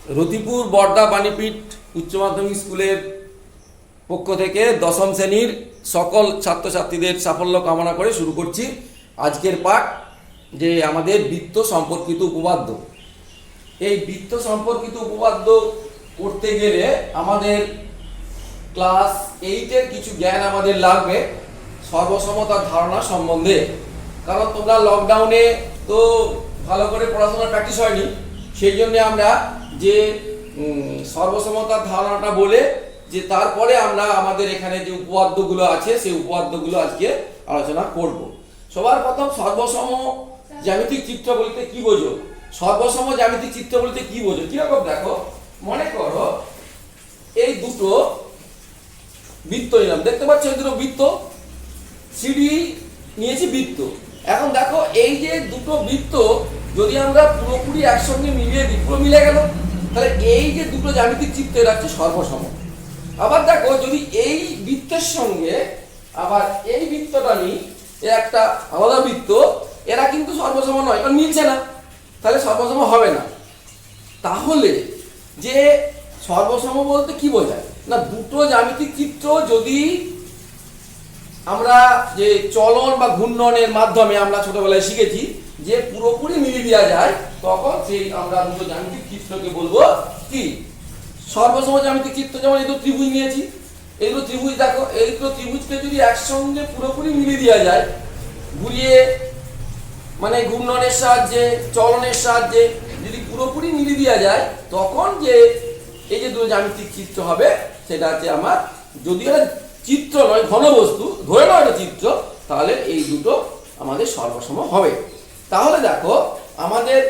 রতিপুর বর্দা বাণীপীঠ উচ্চ মাধ্যমিক স্কুলের পক্ষ থেকে দশম শ্রেণীর সকল ছাত্রছাত্রীদের সাফল্য কামনা করে শুরু করছি আজকের পাঠ, যে আমাদের বৃত্ত সম্পর্কিত উপপাদ্য। এই বৃত্ত সম্পর্কিত উপপাদ্য করতে গেলে আমাদের ক্লাস 8-এর কিছু জ্ঞান আমাদের লাগবে সর্বসমতার ধারণা সম্বন্ধে। কারণ তোমরা লকডাউনে তো ভালো করে পড়াশোনার প্র্যাকটিস হয়নি, সেই জন্য আমরা যে সর্বসমতার ধারণাটা বলে যে তারপরে আমরা আমাদের এখানে যে উপপাদ্যগুলো আছে সেই উপপাদ্যগুলো আজকে আলোচনা করব। সবার প্রথম সর্বসম জ্যামিতিক চিত্র বলতে কি বোঝো? সর্বসম জ্যামিতিক চিত্র বলতে কি বোঝো? কিরকম দেখো, মনে করো এই দুটো বৃত্ত নিলাম, দেখতে পাচ্ছ এই দুটো বৃত্ত, সিডি নিয়েছি বৃত্ত। এখন দেখো এই যে দুটো বৃত্ত যদি আমরা পুরোপুরি একসঙ্গে মিলিয়ে দিই, পুরো মিলে গেল, তাহলে এই যে দুটো জ্যামিতিক চিত্র এরা হচ্ছে সর্বসম। আবার দেখো যদি এই বৃত্তের সঙ্গে আবার এই বৃত্তটা নিই, এর একটা আলাদা বৃত্ত, এরা কিন্তু সর্বসম নয়, কারণ মিলছে না, তাহলে সর্বসম হবে না। তাহলে যে সর্বসম বলতে কি বোঝায় না, দুটো জ্যামিতিক চিত্র যদি আমরা যে চলন বা ঘূর্ণনের মাধ্যমে আমরা ছোটবেলায় শিখেছি যে পুরোপুরি মিলিয়ে দেওয়া যায়, তখন সেই আমরা দুটো জ্যামিতিক চিত্রকে বলবো কি সর্বসম জ্যামিতিক চিত্র। যেমন এই দুটো ত্রিভুজ নিয়েছি, এই দুটো ত্রিভুজ দেখো, এই দুটো ত্রিভুজকে যদি একসঙ্গে পুরোপুরি মিলিয়ে দেওয়া যায়, ঘুরিয়ে মানে ঘূর্ণনের সাহায্যে চলনের সাহায্যে যদি পুরোপুরি মিলিয়ে দেওয়া যায়, তখন যে এই যে দুটো জ্যামিতিক চিত্র হবে সেটা হচ্ছে আমার, যদি এটা চিত্র নয় ঘনবস্তু, ধরে নাও এটা চিত্র, তাহলে এই দুটো আমাদের সর্বসম হবে। তাহলে দেখো আমাদের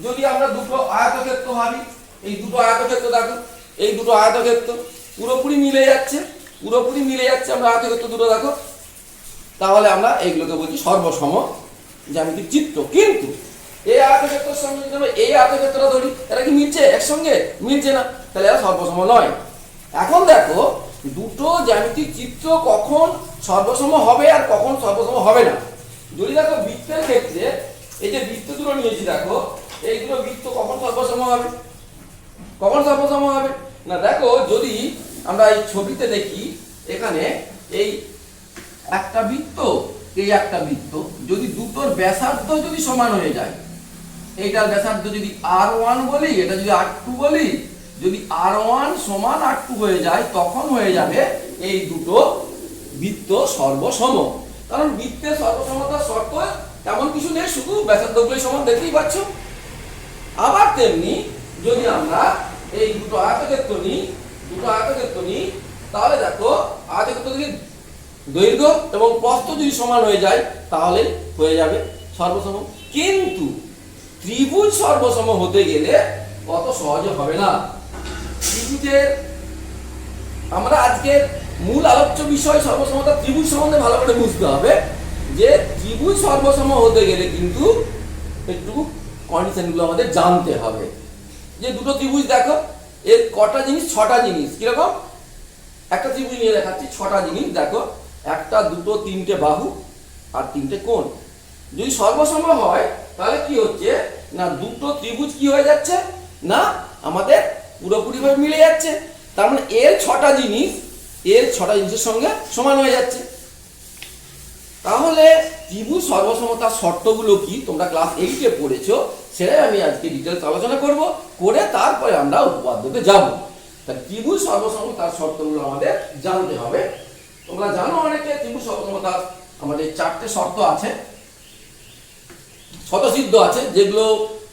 যদি আমরা দুটো আয়তক্ষেত্র ভাবি, এই দুটো আয়তক্ষেত্র দেখো, এই দুটো আয়তক্ষেত্র পুরোপুরি মিলে যাচ্ছে, পুরোপুরি মিলে যাচ্ছে আমরা আয়তক্ষেত্র দুটো দেখো, তাহলে আমরা এইগুলোকে বলছি সর্বসম জ্যামিতিক চিত্র। কিন্তু এই আয়তক্ষেত্রের সঙ্গে যদি আমরা এই আয়তক্ষেত্রটা ধরি, এরা কি মিলছে একসঙ্গে? মিলছে না, তাহলে এরা সর্বসম নয়। এখন দেখো দুটো জ্যামিতিক চিত্র কখন সর্বসম হবে আর কখন সর্বসম হবে না। যদি দেখো বৃত্তের ক্ষেত্রে এই যে বৃত্ত দুটো নিয়েছি দেখো, এই দুটো বৃত্ত কখন সর্বসম হবে? কখন সর্বসম হবে না, দেখো যদি আমরা এই ছবিতে দেখি, এখানে এই একটা বৃত্ত, এই একটা বৃত্ত, যদি দুটোর ব্যাসার্ধ যদি সমান হয়ে যায়, এইটার ব্যাসার্ধ যদি r1 বলি, এটা যদি r2 বলি, যদি r1 সমান r2 হয়ে যায়, তখন হয়ে যাবে এই দুটো বৃত্ত সর্বসম। কারণ বৃত্তের সর্বসমতার শর্ত তেমন কিছু নেই, শুধু ব্যাসার্ধগুলোই সমান, দেখতেই পাচ্ছ। আবার তেমনি যদি আমরা এই দুটো আয়তক্ষেত্র নিই, তাহলে দেখো আয়তক্ষেত্র যদি দৈর্ঘ্য এবং প্রস্থ যদি সমান হয়ে যায়, তাহলে হয়ে যাবে সর্বসম। কিন্তু ত্রিভুজ সর্বসম হতে গেলে অত সহজে হবে না। ত্রিভুজের আমরা আজকের মূল আলোচ্য বিষয় সর্বসমতা ত্রিভুজ সম্বন্ধে ভালো করে বুঝতে হবে, যে ত্রিভুজ সর্বসম হতে গেলে কিন্তু একটু কন্ডিশনগুলো আমাদের জানতে হবে। যে দুটো ত্রিভুজ দেখো, এর কটা জিনিস? 6টা জিনিস। কিরকম? একটা ত্রিভুজ নিয়ে দেখাচ্ছি, 6টা জিনিস দেখো, একটা দুটো তিনটে বাহু আর তিনটে কোণ। যদি সর্বসম হয় তাহলে কি হচ্ছে না, দুটো ত্রিভুজ কি হয়ে যাচ্ছে না, আমাদের পুরোপুরিভাবে মিলে যাচ্ছে। তার মানে এর 6টা জিনিস, এর 6টা জিনিসের সঙ্গে সমান হয়ে যাচ্ছে। তাহলে ত্রিভুজ সর্বসমতার শর্তগুলো কি তোমরা ক্লাস 8-এ পড়েছো, সেটাই আমি আজকে ডিটেলস আলোচনা করব, করে তারপরে আমরা উপপাদ্যতে যাব। তাই ত্রিভুজ সর্বসমতার শর্তগুলো আমাদের জানতে হবে। তোমরা জানো অনেকে ত্রিভুজ সর্বসমতার আমাদের 4টে শর্ত আছে, স্বতঃসিদ্ধ আছে, যেগুলো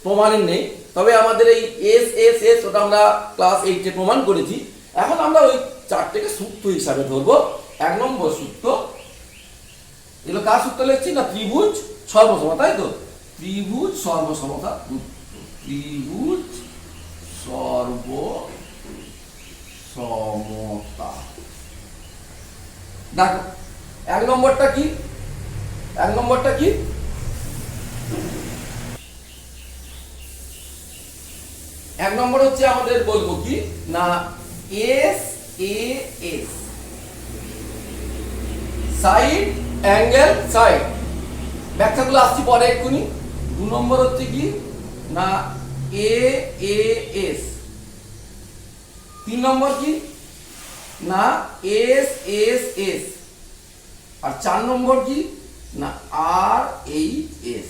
প্রমাণের নেই। তবে আমাদের এই এস এস এস ওটা আমরা ক্লাস 8-এ প্রমাণ করেছি। এখন আমরা ওই 4টেকে সূত্র হিসাবে ধরবো। 1 নম্বর সূত্র, এগুলো কার সূত্র লিখছি না, ত্রিভুজ সর্বসমতা, তাই তো? ত্রিভুজ সর্বসমতা, ত্রিভুজ সর্বসমতা। দেখো 1 নম্বরটা কি? 1 নম্বরটা কি? এক নম্বর হচ্ছে আমাদের বলবো কি না, S A S, side angle side, ব্যাখ্যাগুলো আসছি পরে এক্ষুনি। 2 নম্বর হচ্ছে কি না, এ এ এস, 3 নম্বর কি না এস এস এস, আর 4 নম্বর কি না আর এইচ এস।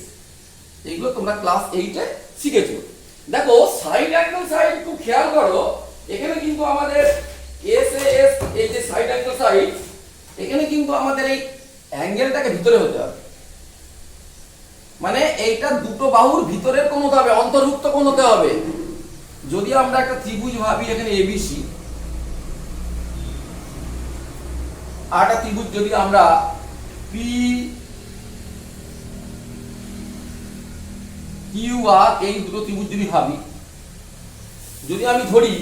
এইগুলো তোমরা ক্লাস 8-এ শিখেছো। দেখো সাইড অ্যাঙ্গেল সাইড একটু খেয়াল করো, এখানে কিন্তু আমাদের এস এস এই যে সাইড অ্যাঙ্গেল সাইড, এখানে কিন্তু আমাদের এই অ্যাঙ্গেলটাকে ভিতরে হতে হবে, মানে এইটা দুটো বাহুর ভিতরের কোণ হতে হবে, অন্তর্ভুক্ত কোণ হতে হবে। যদি আমরা একটা ত্রিভুজ ভাবি এখানে এবিসি, আর একটা ত্রিভুজ যদি আমরা পি কিউ আর এই দুটো ত্রিভুজ যদি ভাবি, যদি আমি ধরি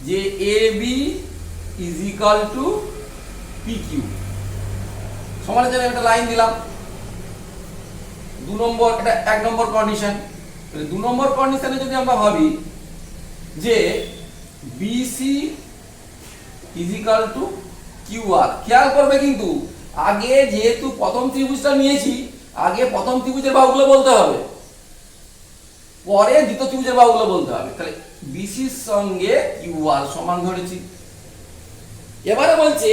যে A B is equal to P Q, সমানের জন্য একটা লাইন দিলাম, 2 নম্বর, এটা 1 নম্বর কন্ডিশন। 2 নম্বর কন্ডিশনে যদি আমরা ভাবি যে BC is equal to Q R, খেয়াল করবে কিন্তু আগে যেহেতু প্রথম ত্রিভুজটা নিয়েছি, আগে প্রথম ত্রিভুজের বাহুগুলো বলতে হবে, পরে দ্বিতীয় ত্রিভুজের বাহুগুলো বলতে হবে। তাহলে বিসির সঙ্গে কিউ আর সমান ধরেছি। এবারে বলছে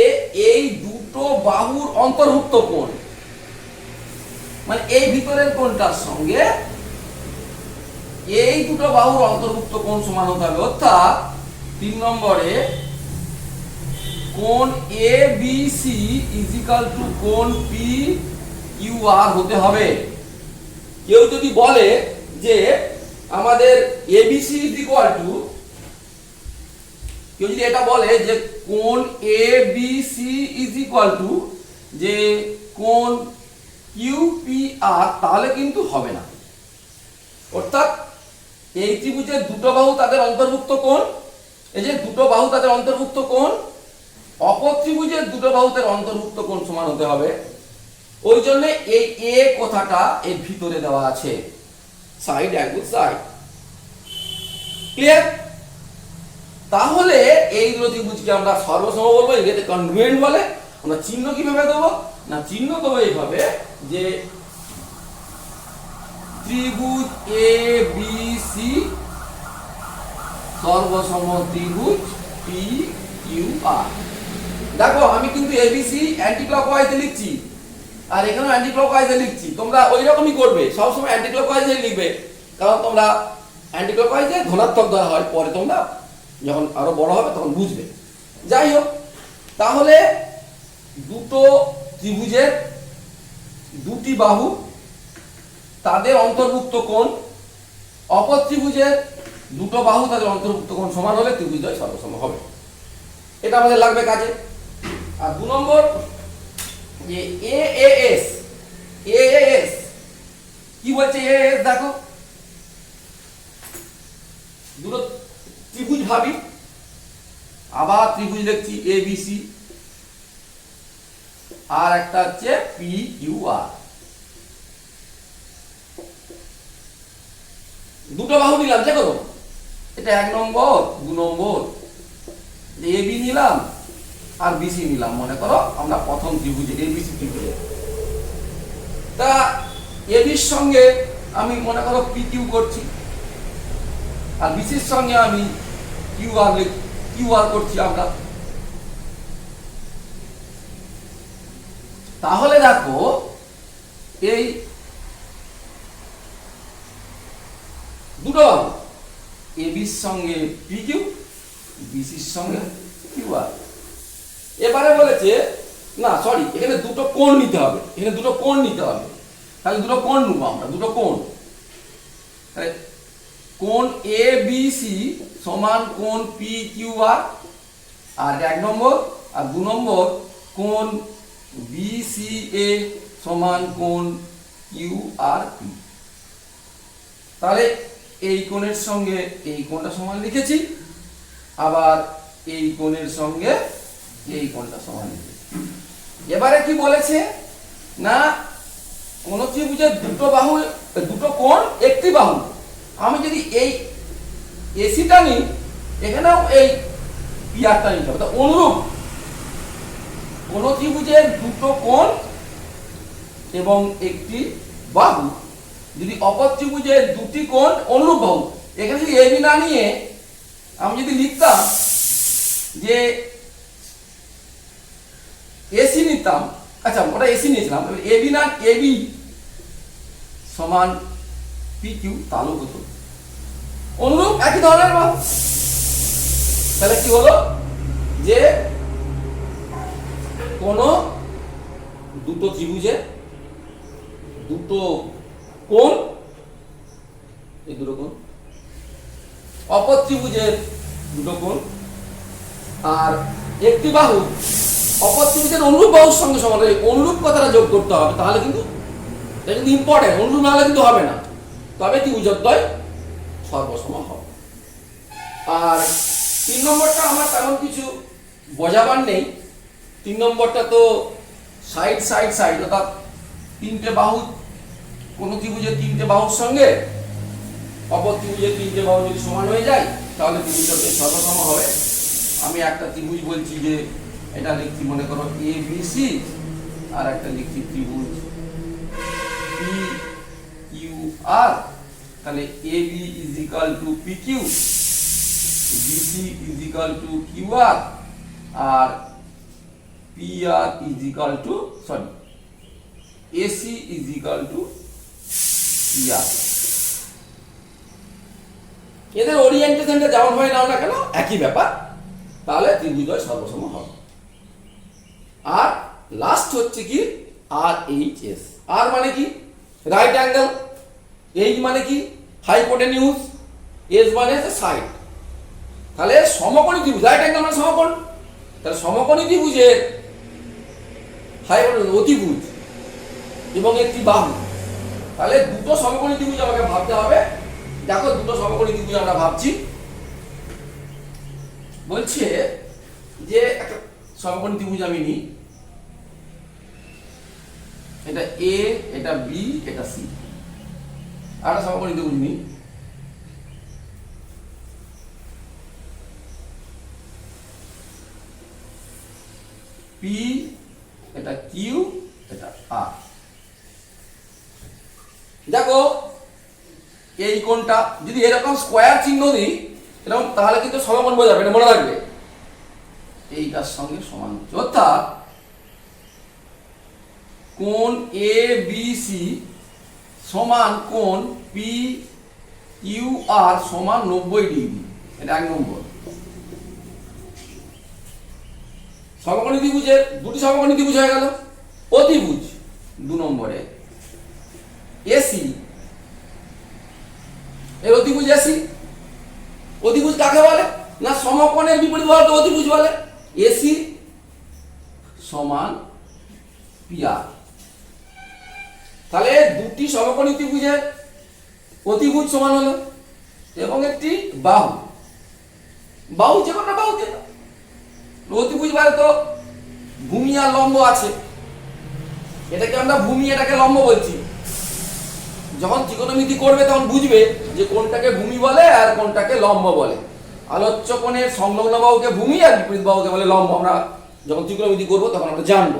এই দুটো বাহুর অন্তর্ভুক্ত কোণ, মানে এই ভিতরের কোণটার সঙ্গে এই দুটো বাহুর অন্তর্ভুক্ত কোণ সমান হতে হবে। অর্থাৎ 3 নম্বরে কোণ A B C is equal to কোণ পি কিউ আর হতে হবে। কেউ যদি বলে যে আমাদের এবিসি ইজ ইকুয়াল টু, কেউ যদি এটা বলে যে কোণ A B C is equal to যে কোণ কিউ পি আর, তাহলে কিন্তু হবে না। অর্থাৎ এই ত্রিভুজের দুটো বাহু তাদের অন্তর্ভুক্ত কোণ, এই যে দুটো বাহু তাদের অন্তর্ভুক্ত কোণ, অপর ত্রিভুজের দুটো বাহুদের অন্তর্ভুক্ত কোণ সমান হতে হবে। ওই জন্য এই এ কথাটা এর ভিতরে দেওয়া আছে, সাইড অ্যাঙ্গেল সাইড। ক্লিয়ার? তাহলে এই দুটো ত্রিভুজকে আমরা সর্বসম বলবো, এটাকে কনগ্রুয়েন্ট বলে। আমরা চিহ্ন কিভাবে দেবো না, চিহ্ন দেবো এইভাবে যে ত্রিভুজ এ বি সি সর্বসম ত্রিভুজ পি কিউ আর। দেখো আমি কিন্তু এবিসি অ্যান্টি ক্লকওয়াইজে লিখছি, আর এখানেও অ্যান্টি ক্লকওয়াইজে লিখছি। তোমরা ওই রকমই করবে, সবসময় অ্যান্টি ক্লকওয়াইজে লিখবে, কারণ তোমরা অ্যান্টি ক্লকওয়াইজে ধনাত্মক দেওয়া হয়, পরে তোমরা যখন আরো বড় হবে তখন বুঝবে। যাই হোক, তাহলে দুটো ত্রিভুজের দুটি বাহু তাদের অন্তর্ভুক্ত কোণ, অপর ত্রিভুজের দুটো বাহু তাদের অন্তর্ভুক্ত কোণ সমান হলে ত্রিভুজদ্বয় সর্বসম হবে। এটা আমাদের লাগবে কাজে। আর 2 নম্বর যে এএএস, এএএস কি বলছে? এএএস দেখো, দুটো ত্রিভুজ ভাবি, আবার ত্রিভুজ লিখছি এবিসি, আর একটা হচ্ছে পি কিউ আর। দুটো বাহু নিলাম, যে কোনো, এটা 1 নম্বর 2 নম্বর, এ বি নিলাম আর বিসি নিলাম। মনে করো আমরা প্রথম ত্রিভুজে এবিসি ত্রিভুজে, তা এবির সঙ্গে আমি মনে করো পি কিউ করছি, আর বিসির সঙ্গে আমি কিউ আর করছি আমরা। তাহলে দেখো এই দুটো বাহু, এবির সঙ্গে পি কিউ, বিসির সঙ্গে কিউ আর। এবারে বলেছে না সরি, এখানে দুটো কোণ নিতে হবে, এখানে দুটো কোণ নিতে হবে। তাহলে দুটো কোণ নেব আমরা, দুটো কোণ। কোণ এ বি সি সমান কোণ পি কিউ আর, আর 1 নম্বর, আর 2 নম্বর কোণ বি সি এ সমান কোণ কিউ আর পি। তাহলে এই কোণের সঙ্গে এই কোণটা সমান লিখেছি, আবার এই কোণের সঙ্গে এই কোণটা সমান লিখেছি। এবারে কি বলেছে না, কোন ত্রিভুজের দুটো বাহু, দুটো কোণ একটি বাহু, আমি যদি এই এসিটা নিই, এখানেও এই পিআরটা নিতে হবে। অনুরূপ কোন ত্রিভুজের দুটো কোণ এবং একটি বাহু, যদি অপর ত্রিভুজের দুটি কোণ অনুরূপ বাহু, এখানে যদি এবি না নিয়ে আমি যদি লিখতাম যে এসি নিতাম, আচ্ছা ওটা এসি নিয়েছিলাম, এবি না এবি সমান পি কিউ তাহলেও হতো। অনুরূপ একই ধরনের বাহু, তাহলে কি হলো যে কোন দুটো ত্রিভুজে দুটো কোণ, এই দুটো কোণ, অপর ত্রিভুজের দুটো কোণ, আর একটি বাহু অপর ত্রিভুজের অনুরূপ বাহুর সঙ্গে সমান। অনুরূপ কথাটা যোগ করতে হবে, তাহলে কিন্তু এটা কিন্তু ইম্পর্টেন্ট, অনুরূপ না হলে কিন্তু হবে না, তবে ত্রিভুজদ্বয় সর্বসম হবে। আর 3 নম্বরটা আমার তেমন কিছু বোঝাবার নেই। 3 নম্বরটা তো সাইড সাইড সাইড, অর্থাৎ তিনটে বাহু, কোন ত্রিভুজের তিনটে বাহুর সঙ্গে অপর ত্রিভুজের তিনটে বাহু যদি সমান হয়ে যায় তাহলে ত্রিভুজদ্বয় সর্বসম হবে। আমি একটা ত্রিভুজ বলছি যে এটা লিখছি, মনে করো এ বি সি, আর একটা লিখছি ত্রিভুজ পি কিউ আর, তাহলে A B is equal to P Q, B C is equal to Q R, আর P R is equal to sorry A C is equal to P R. এদের ওরিয়েন্টেশনটা যেমন হয় নাও না কেন একই ব্যাপার, তাহলে ত্রিভুজদ্বয় সর্বসম হবে। আর লাস্ট হচ্ছে কি আর এইচ এস। আর মানে কি রাইট অ্যাঙ্গেল, এইচ মানে কি হাইপোটেনিউজ, এস মানে সাইড। তাহলে সমকোণী ত্রিভুজ, রাইট অ্যাঙ্গেল মানে সমকোণ, তাহলে সমকোণী ত্রিভুজের হাইপোটেনিউজ অতিভুজ এবং একটি বাহু, তাহলে দুটো সমকোণী ত্রিভুজ আমাকে ভাবতে হবে। দেখো দুটো সমকোণী ত্রিভুজ আমরা ভাবছি, বলছে যে একটা সমকোণী ত্রিভুজ আমি নিই, এটা এ, এটা বি, এটা সি। আর একটা সমকোণী ত্রিভুজ নিই, পি, এটা কিউ, এটা আর। দেখো এই কোণটা যদি এরকম স্কোয়ার চিহ্ন দিই এরকম, তাহলে কিন্তু সমকোণ বোঝাবে, এটা মনে রাখবে, এইটার সঙ্গে সমান হচ্ছে। অর্থাৎ কোণ এ বি সি সমান কোণ পি কিউ আর সমান 90 ডিগ্রি, এটা 1 নম্বর। সমকোণী ত্রিভুজের দুটি সমকোণী ত্রিভুজ হয়ে গেল। অতিভুজ 2 নম্বরে এসি, এর অতিভুজ এসি। অতিভুজ কাকে বলে না সমকোণের বিপরীত বলতে অতিভুজ বলে। এসি সমান পিআর, তাহলে দুটি সমকোণী ত্রিভুজের অতিভুজ সমান হলো এবং একটি বাহু, বাহু যে কোনো বাহু কে অতিভুজ বলে তো ভূমি আর লম্ব আছে, এটাকে আমরা ভূমি এটাকে লম্ব বলছি। যখন ত্রিকোণমিতি করবে তখন বুঝবে যে কোনটাকে ভূমি বলে আর কোনটাকে লম্ব বলে। আলোচ্য কোণের সংলগ্ন বাহুকে ভূমি আর বিপরীত বাহুকে বলে লম্ব। আমরা যখন ত্রিকোণমিতি করবো তখন আমরা জানবো।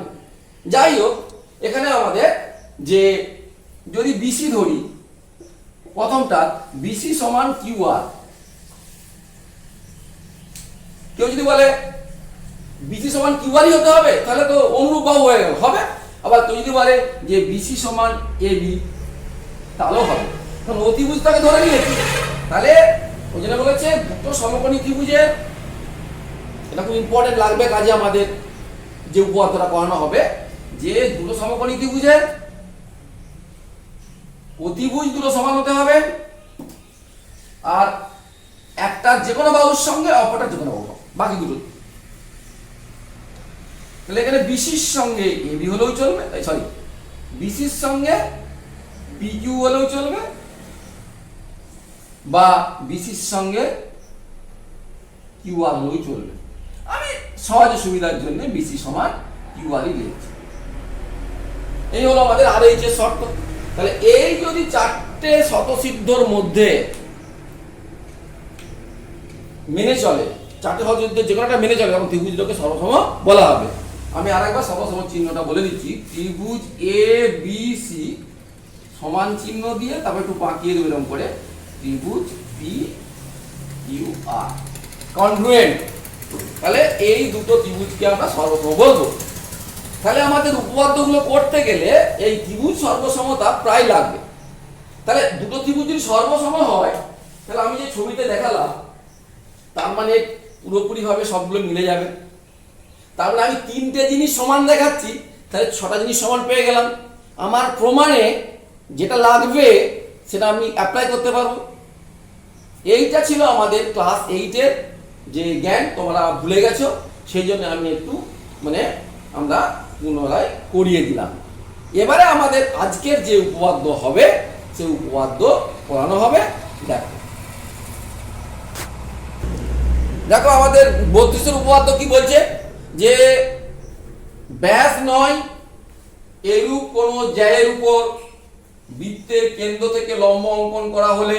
যাই হোক, এখানে আমাদের যে যদি বিসি ধরি, প্রথমটা বিসি সমান কিউ আর, কেউ যদি বলে বিসি সমান কিউ আরই হতে হবে তাহলে তো অনুরূপ বাহু হয়ে গেল, হবে। আবার কেউ যদি বলে যে বিসি সমান এ বি তাহলেও হবে, কারণ অতিভুজটাকে ধরে নিয়েছি। তাহলে ওই জন্য বলেছে দুটো সমকোণী ত্রিভুজের, এটা খুব ইম্পর্টেন্ট লাগবে কাজে আমাদের যে উপপাদ্যটা করানো হবে, যে দুটো সমকোণী ত্রিভুজের অতিভুজ দুটো সমান হতে হবে, আর একটা যে কোনো বাহুর সঙ্গে অপরটা যে কোনো বাহু, বাকি দুটো। তাহলে এখানে বিসির সঙ্গে এবি হলেও চলবে, সরি বিসির সঙ্গে পি কিউ হলেও চলবে, বা বিসির সঙ্গে কিউ আর হলেও চলবে। আমি সহজে সুবিধার জন্য বিসি সমান কিউ আরই লিখছি। এই হলো আমাদের আর এইচ এর শর্ত। তাহলে এই যদি চারটে স্বতঃসিদ্ধর মধ্যে মেনে চলে, চারটে স্বতঃসিদ্ধ যে কোনোটা মেনে চলে, তখন ত্রিভুজটাকে সর্বসম বলা হবে। আমি আরেকবার সর্বসম চিহ্নটা বলে দিচ্ছি, ত্রিভুজ এ বি সি সমান চিহ্ন দিয়ে তারপর একটু বাঁকিয়ে দেবো এরকম করে, ত্রিভুজ পি কিউ আর কনগ্রুয়েন্ট, তাহলে এই দুটো ত্রিভুজকে আমরা সর্বসম বলবো। তাহলে আমাদের উপপাদ্যগুলো করতে গেলে এই ত্রিভুজ সর্বসমতা প্রায় লাগবে। তাহলে দুটো ত্রিভুজ যদি সর্বসম হয়, তাহলে আমি যে ছবিতে দেখালাম তার মানে পুরোপুরি ভাবে সবগুলো মিলে যাবে। তার মানে আমি তিনটে জিনিস সমান দেখাচ্ছি, তাহলে ছটা জিনিস সমান পেয়ে গেলাম। আমার প্রমাণে যেটা লাগবে সেটা আমি অ্যাপ্লাই করতে পারবো। এইটা ছিল আমাদের ক্লাস 8-এর যে জ্ঞান, তোমরা ভুলে গেছো, সেই জন্য আমি একটু আমরা পুনরায় করিয়ে দিলাম। এবারে আমাদের আজকের যে উপপাদ্য হবে সেই উপপাদ্য পড়ানো হবে। দেখো আমাদের 32-এর উপপাদ্য কি বলছে, যে ব্যাস নয় এরূপ কোন জ্যায়ের উপর বৃত্তের কেন্দ্র থেকে লম্ব অঙ্কন করা হলে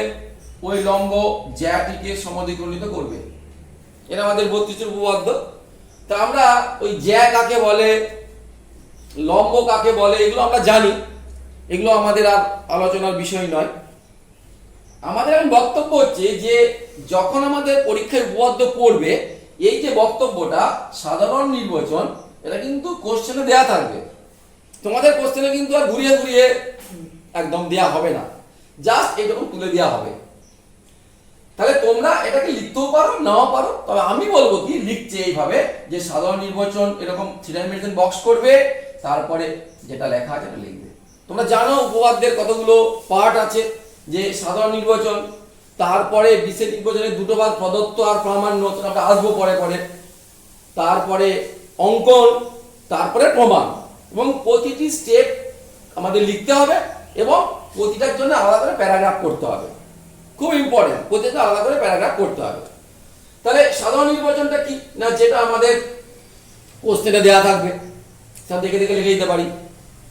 ওই লম্ব জ্যাটিকে সমদ্বিখণ্ডিত করবে। এটা আমাদের 32-এর উপপাদ্য। তা আমরা ওই জ্যা কাকে বলে, লম্ব কাকে বলে, এগুলো আমরা জানি, এগুলো আমাদের আর আলোচনার বিষয় নয়। আমাদের বক্তব্য হচ্ছে যে যখন আমাদের পরীক্ষায় উপপাদ্য পড়বে, এই যে বক্তব্যটা সাধারণ নির্বাচন, এটা কিন্তু কোশ্চেনে দেয়া থাকবে। তোমাদের কোশ্চেনে কিন্তু আর ঘুরিয়ে ঘুরিয়ে একদম দেয়া হবে না, জাস্ট এরকম তুলে দেওয়া হবে। তাহলে তোমরা এটাকে লিখতেও পারো, নাও পারো, তবে আমি বলবো কি লিখছে এইভাবে যে সাধারণ নির্বাচন এরকম থ্রি ডাইমেনশন বক্স করবে, তারপরে যেটা লেখা আছে এটা লিখবে। তোমরা জানো উপপাদ্যের কতগুলো পার্ট আছে, যে সাধারণ নির্বাচন, তারপরে বিশেষ নির্বাচনের দুটো ভাগ প্রদত্ত আর প্রামাণ্য, আমরা আসবো পরে পরে, তারপরে অঙ্কন, তারপরে প্রমাণ, এবং প্রতিটি স্টেপ আমাদের লিখতে হবে এবং প্রতিটার জন্য আলাদা করে প্যারাগ্রাফ করতে হবে। খুব ইম্পর্টেন্ট, প্রতিটা আলাদা করে প্যারাগ্রাফ করতে হবে। তাহলে সাধারণ নির্বাচনটা কি না, যেটা আমাদের কোশ্চেনে দেওয়া থাকবে, সব দেখে দেখে লিখে দিতে পারি।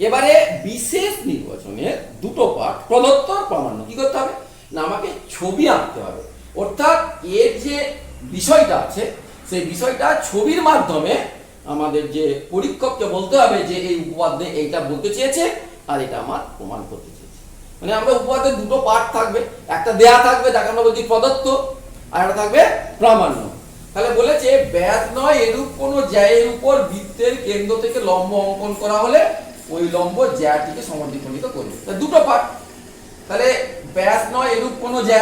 এবারে বিশেষ নির্বাচনের দুটো পার্ট প্রদত্ত আর প্রামাণ্য, কি করতে হবে না, আমাকে ছবি আঁকতে হবে। অর্থাৎ এর যে বিষয়টা আছে সেই বিষয়টা ছবির মাধ্যমে আমাদের যে পরীক্ষককে বলতে হবে যে এই উপপাদ্যে এইটা বলতে চেয়েছে আর এটা আমার প্রমাণ করতে চেয়েছে। আমরা উপপাদ্যের দুটো পার্ট থাকবে, একটা দেয়া থাকবে যাকে আমরা বলছি প্রদত্ত, আর একটা থাকবে প্রামাণ্য। তাহলে বলেছে ব্যাস নয় এরূপ কোন জ্যায়ের উপর বৃত্তের কেন্দ্র থেকে লম্ব অঙ্কন করা হলে ওই লম্ব জ্যাটিকে সমদ্বিখণ্ডিত করবে। দুটো পার্ট। তাহলে ব্যাস নয় এরূপ কোন জ্যা,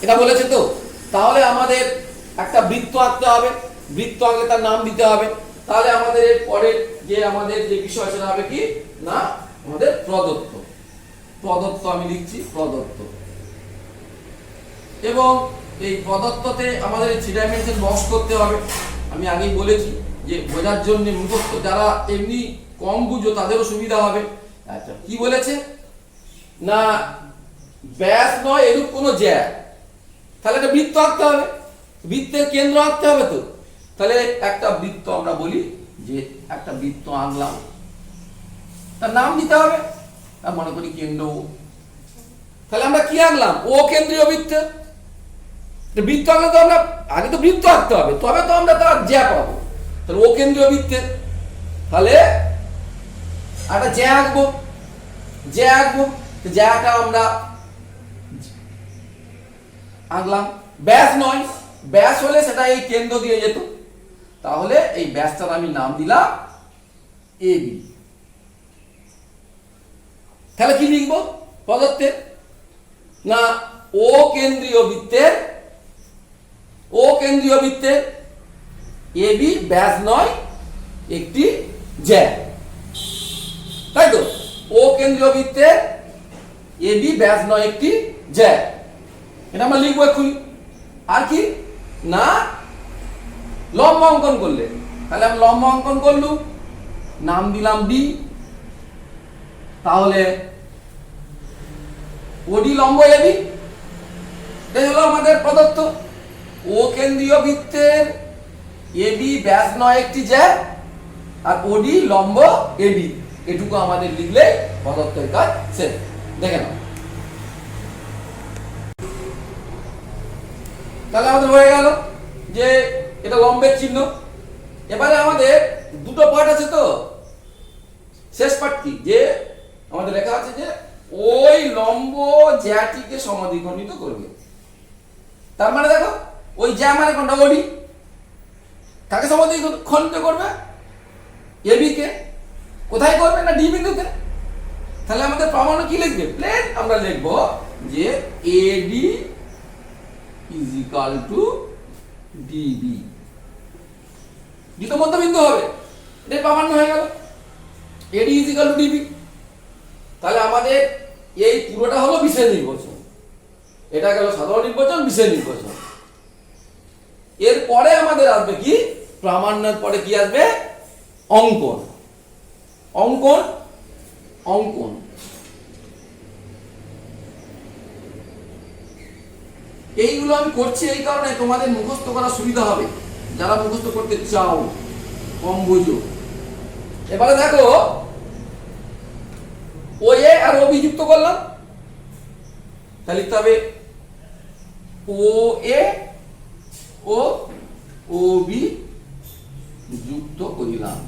এটা বলেছে তো, তাহলে আমাদের একটা বৃত্ত আঁকতে হবে, বৃত্ত আঁকলে তার নাম দিতে হবে। তাহলে আমাদের এর পরের যে আমাদের যে বিষয় সেটা হবে কি না, আমাদের প্রদত্ত। প্রদত্ত আমি লিখছি প্রদত্ত, এবং এই প্রদত্ততে আমাদের থ্রি ডাইমেনশন বক্স করতে হবে। আমি আগেই বলেছি যে বোঝার জন্য মুখস্থ যারা এমনি কম বুঝো তাদেরও সুবিধা হবে। আচ্ছা, কি বলেছে না, ব্যাস নয় এরূপ কোন জ্যা, তাহলে একটা বৃত্ত আঁকতে হবে, বৃত্তের কেন্দ্র আঁকতে হবে তো। তাহলে একটা বৃত্ত আমরা বলি যে একটা বৃত্ত আঁকলাম, তার নাম দিতে হবে, মনে করি কেন্দ্র। তাহলে আমরা কি আঁকলাম, ও কেন্দ্রীয় বৃত্ত। বৃত্ত আঁকলে তো আমরা আগে তো বৃত্ত আঁকতে হবে, তবে তো আমরা তার জ্যা পাবো। তাহলে ও কেন্দ্রীয় বৃত্তের, তাহলে একটা জ্যা আঁকবো, জ্যা আঁকবো, জ্যাটা আমরা আঁকলাম। ব্যাস নয়, ব্যাস হলে সেটা এই কেন্দ্র দিয়ে যেত, তাহলে এই ব্যাসটার আমি নাম দিলাম এবি। তাহলে কি লিখবো প্রদত্তের না, ও কেন্দ্রীয় বৃত্তের, ও কেন্দ্রীয় বৃত্তের এবি ব্যাস নয় একটি জ্যা, তাই তো। ও কেন্দ্রীয় বৃত্তের এবি ব্যাস নয় একটি জ্যা, এটা আমরা লিখবো এক্ষুনি। আর কি না, লম্ব অঙ্কন করলে, তাহলে আমি লম্ব অঙ্কন করলুম, নাম দিলাম ডি। তাহলে ওডি লম্ব এবি, এটাই হলো আমাদের প্রদত্ত। ও কেন্দ্রীয় বৃত্তের এবি ব্যাস নয় একটি জ্যা, আর ওডি লম্ব এবি, এটুকু আমাদের লিখলে প্রদত্তের কাজ শেষ। দেখে নাও, তাহলে আমাদের হয়ে গেল যে এটা লম্বের চিহ্ন। এবারে আমাদের দুটো পার্ট আছে তো, শেষ পার্ট কি, যে আমাদের লেখা আছে যে ওই লম্ব জ্যাটিকে সমদ্বিখণ্ডিত করবে। তার মানে দেখো ওই জ্যা মানে কোনটা, ওডি, কাকে খণ্ডিত করবে? এবি কে। কোথায় করবে? না ডি বিন্দুতে। তাহলে আমাদের প্রামাণ্য কি লিখবে? প্লেন আমরা লিখবো যে এডি is equal two DB. D তো মধ্যবিন্দু হবে, এটা প্রামাণ্য হয়ে গেল, এডি ইজ ইকুয়াল টু ডিবি। তাহলে আমাদের এই পুরোটা হলো বিশেষ নির্বাচন, এটা গেল সাধারণ নির্বাচন, বিশেষ নির্বাচন। এরপরে আমাদের আসবে কি? প্রামাণ্যের পরে কি আসবে? অঙ্কন। অঙ্কন অঙ্কন এইগুলো আমি করছি এই কারণে তোমাদের মুখস্থ করা সুবিধা হবে, যারা মুখস্থ করতে চাও, কম বুঝো। এবারে দেখো, ও এ আর ও বি যুক্ত করলাম, তাহলে লিখতে হবে ও এ ও ও বি যুক্ত করিলাম।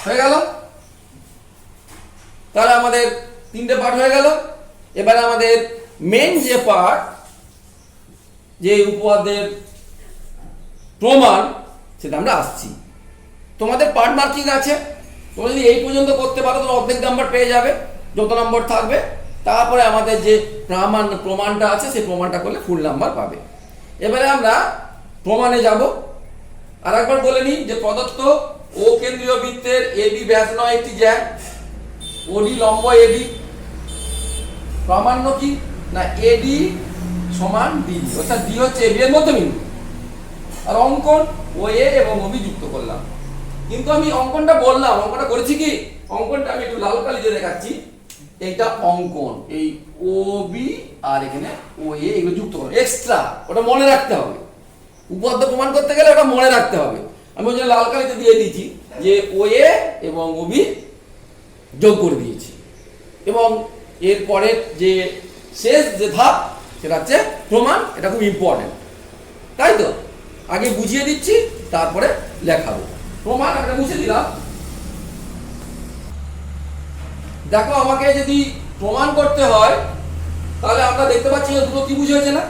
হয়ে গেল। তাহলে আমাদের তিনটে পার্ট হয়ে গেল। এবারে আমাদের মেন যে পার্ট, যে উপপাদ্যের প্রমাণ, সেটা আমরা আসছি। তোমাদের পার্ট মার্কিং আছে, তোমরা যদি এই পর্যন্ত করতে পারো তোমরা অর্ধেক নাম্বার পেয়ে যাবে, যত নম্বর থাকবে। তারপরে আমাদের যে প্রমাণটা আছে সেই প্রমাণটা করলে ফুল নাম্বার পাবে। এবারে আমরা প্রমাণে যাব। আর একবার বলে নিই যে প্রদত্ত ও কেন্দ্রীয় বৃত্তের এবি ব্যাস নয় একটি জ্যা, ওডি লম্ব এবি, প্রামাণ্য কি? না এডি সমান ডিবি, অর্থাৎ ডি হচ্ছে এবি এর মধ্যবিন্দু। আর অঙ্কন ও এ এবং ওবি যুক্ত করলাম। কিন্তু আমি অঙ্কনটা বললাম, অঙ্কনটা করেছি কি? অঙ্কনটা আমি একটু লাল কালি দিয়ে দেখাচ্ছি। এইটা অঙ্কন, এই ও বি আর এখানে ও এ, এগুলো যুক্ত করো এক্সট্রা, ওটা মনে রাখতে হবে। উপপাদ্য প্রমাণ করতে গেলে ওটা মনে রাখতে হবে। আমি ওই জন্য লাল কালিতে দিয়ে দিয়েছি যে ও এ এবং ও বি যোগ করে দিয়েছি। এবং এরপরের যে শেষ যে ধাপ, সেটা হচ্ছে প্রমাণ। এটা খুব ইম্পর্টেন্ট, তাই তো? আগে বুঝিয়ে দিচ্ছি, তারপরে লেখাবো। প্রমাণ একটা মুছে দিলাম। দেখো, আমাকে যদি প্রমাণ করতে হয় তাহলে আমরা দেখতে পাচ্ছি দুটো ত্রিভুজ হয়েছে না?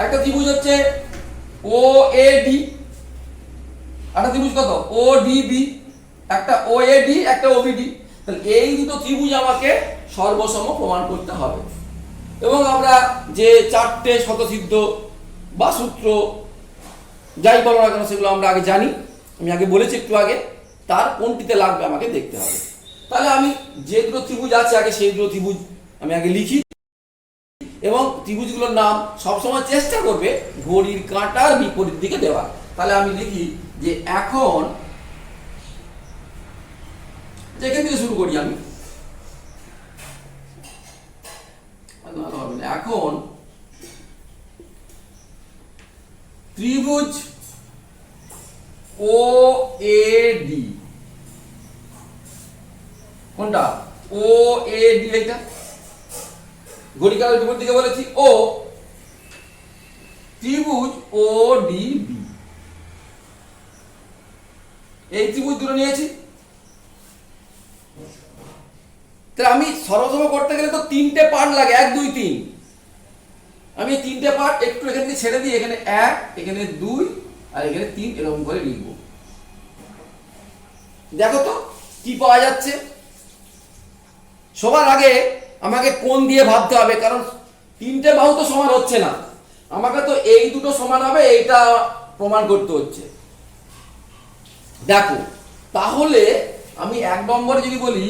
একটা ত্রিভুজ হচ্ছে ও এ ডি, একটা ত্রিভুজ কত? ও ডি বি, একটা ও এ ডি, একটা ও বি ডি। তাহলে এই দুটো ত্রিভুজ আমাকে সর্বসম প্রমাণ করতে হবে। এবং আমরা যে চারটে স্বতঃসিদ্ধ বা সূত্র যাই বলো না কেন সেগুলো আমরা আগে জানি, আমি আগে বলেছি একটু আগে। তার কোনটিতে লাগবে আমাকে দেখতে হবে। তাহলে আমি যে দুটো ত্রিভুজ আছে আগে সেই দুটো ত্রিভুজ আমি আগে লিখি, এবং ত্রিভুজগুলোর নাম সবসময় চেষ্টা করবে ঘড়ির কাঁটার বিপরীত দিকে দেওয়া। তাহলে আমি লিখি যে এখন, যেখান থেকে শুরু করি আমি, এখন ত্রিভুজ ও এ ডি, কোনটা? ও এ ডি, এইটা ঘড়ি কাঁটার বিপরীত দিকে বলেছি। ও ত্রিভুজ ও ডি বি, এই ত্রিভুজ দুটো নিয়েছি। তাহলে আমি সর্বসম করতে গেলে তো তিনটে পার্ট লাগে, 1 2 3। আমি তিনটে পার্ট একটু এখান থেকে ছেড়ে দিই, এখানে 1, এখানে 2 আর এখানে 3 এরকম করে লিখব। দেখো তো কি পাওয়া যাচ্ছে। সবার আগে আমাকে কোণ দিয়ে ভাবতে হবে, কারণ তিনটে বাহু তো সমান হচ্ছে না। আমাকে তো এই দুটো সমান হবে, এইটা প্রমাণ করতে হচ্ছে। দেখো, তাহলে আমি 1 নম্বরে যদি বলি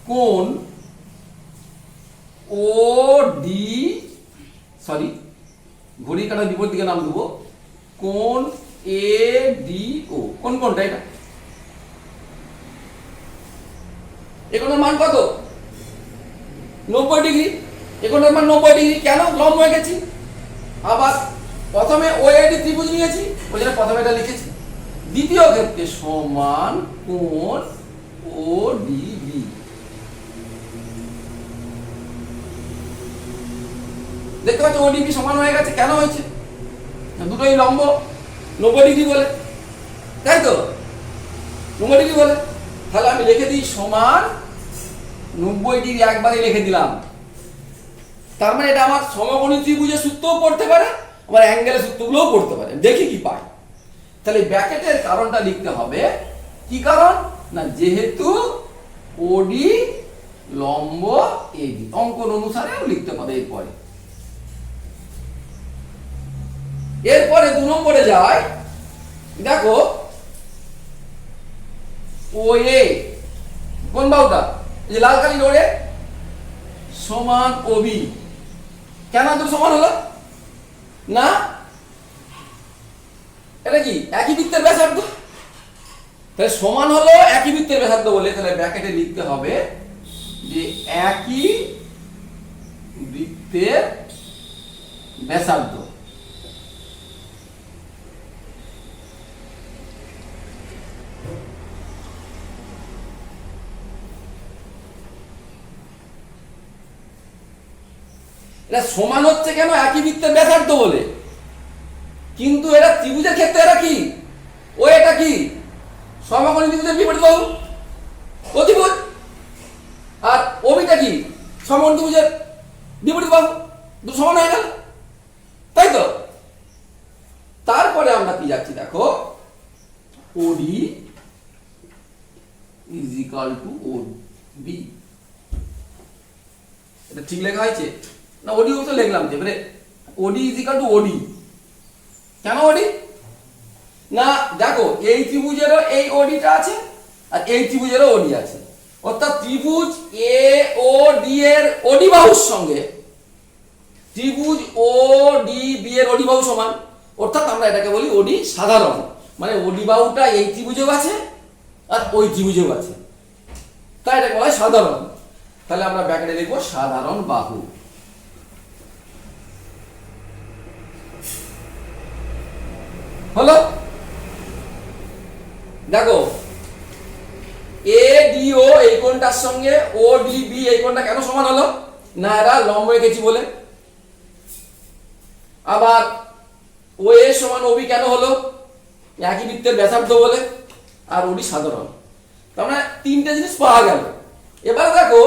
কোণ ও ডি, সরি ঘড়ি কাঁটার বিপরীত দিকে নাম দেবো, কোণ এ ডি ও। কোনটা এটা? এখানের মান কত? 90 ডিগ্রি। এখানের মান 90 ডিগ্রি। কেন? লম্ব হয়ে গেছি। আবার প্রথমে ও এ ডি ত্রিভুজ নিয়েছি, ওই জন্য প্রথমে এটা লিখেছি। দ্বিতীয় ক্ষেত্রে সমান কোণ ও ডি বি। দেখতে পাচ্ছ ওডিবি সমান হয়ে গেছে। কেন হয়েছে? দুটোই লম্ব 90 ডিগ্রি বলে, তাই তো? 90 ডিগ্রি বলে। তাহলে আমি লিখে দিই সমান 90° একবারে লিখে দিলাম। তার মানে এটা আমার সমকোণী ত্রিভুজের সূত্রও পড়তে পারে, আবার অ্যাঙ্গেলের সূত্রগুলোও পড়তে পারে। দেখি কি পাই। তাহলে ব্র্যাকেটের কারণটা লিখতে হবে। কি কারণ? না যেহেতু ওডি লম্ব এডি, অঙ্কন অনুসারেও লিখতে পারে। এরপরে 2 নম্বরে যায়। দেখো ও এ কোন বাহুটা, এই যে লাল কালি রোডে সমান ওবি। কেন দুটো সমান হলো? না এটা কি একই বৃত্তের ব্যাসার্ধ, তাহলে সমান হলো একই বৃত্তের ব্যাসার্ধ বলে তাহলে ব্র্যাকেটে লিখতে হবে যে একই বৃত্তের ব্যাসার্ধ। এটা সমান হচ্ছে কেন? একই বৃত্তের ব্যাসার্ধ বলে। কিন্তু এরা ত্রিভুজের ক্ষেত্রে এরা কি, ও এটা কি সমকোণী ত্রিভুজের বিপরীত বাহু অতিভুজ, আর ওবিটা কি সমকোণী ত্রিভুজের বিপরীত বাহু, দুটো সমান হয়ে গেল, তাই তো? তারপরে আমরা কি যাচ্ছি দেখো, ওডি ইজ ইকুয়াল টু ওবি। এটা ঠিক লেখা হয়েছে না? ওডি তো লিখলাম যে মানে ওডি ইজ ইকুয়াল টু ওডি। কেন ওডি? না দেখো এই ত্রিভুজেরও এই ওডিটা আছে আর এই ত্রিভুজেরও ওডি আছে, অর্থাৎ ত্রিভুজ এ ও ডি এর ওডি বাহুর সঙ্গে ত্রিভুজ ও ডি বি এর ওডি বাহু সমান, অর্থাৎ আমরা এটাকে বলি ওডি সাধারণ। মানে ওডি বাহুটা এই ত্রিভুজেও আছে আর ওই ত্রিভুজেও আছে, তাই এটাকে বলা হয় সাধারণ। তাহলে আমরা ব্র্যাকেটে লিখব সাধারণ বাহু। হলো? দেখো এ ডি ও এই কোণটার সঙ্গে ও ডি বি এই কোণটা কেন সমান হলো? না এরা লম্ব এঁকেছি বলে। আবার ও এ সমান ওবি কেন হলো? একই বৃত্তের ব্যাসার্ধ বলে, আর ওডি সাধারণ। তার মানে তিনটে জিনিস পাওয়া গেল। এবারে দেখো